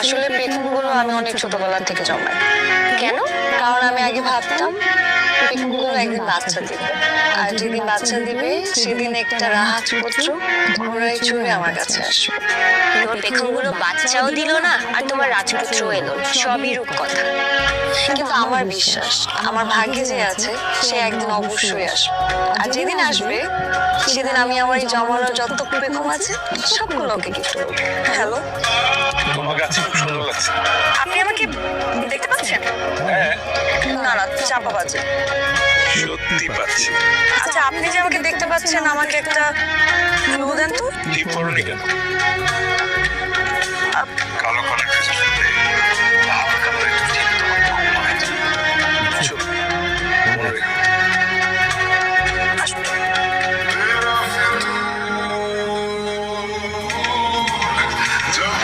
আসলে পেখমগুলো আমি অনেক ছোটবেলা থেকে জমাই। কেন? কারণ আমি আগে ভাবতাম পেখমগুলো একদিন বাচ্চা দিবে, আর যেদিন বাচ্চা দিবে সেদিন একটা রাজপুত্র ঘোড়ায় চড়ে আমার কাছে আসবে। তোমার পেখমগুলো বাচ্চাও দিল না, আর তোমার রাজপুত্র এলো, সবই রূপ কথা। কিন্তু আমার বিশ্বাস আমার ভাগ্যে যে আছে সে একদিন অবশ্যই আসবে, আর যেদিন আসবে সেদিন আমি আমার এই জমানো যত পেখম আছে সবগুলোকে গিফট করবো। হ্যালো, তোমার কাছে খুব সুন্দর লাগছে। আপনি আমাকে দেখতে পাচ্ছেন? হ্যাঁ, না না, চাপা বাজে। সত্যি পাচ্ছি। আচ্ছা, আপনি যে আমাকে দেখতে পাচ্ছেন আমাকে একটা ক্লু দেন তো। কি পরনি কেন?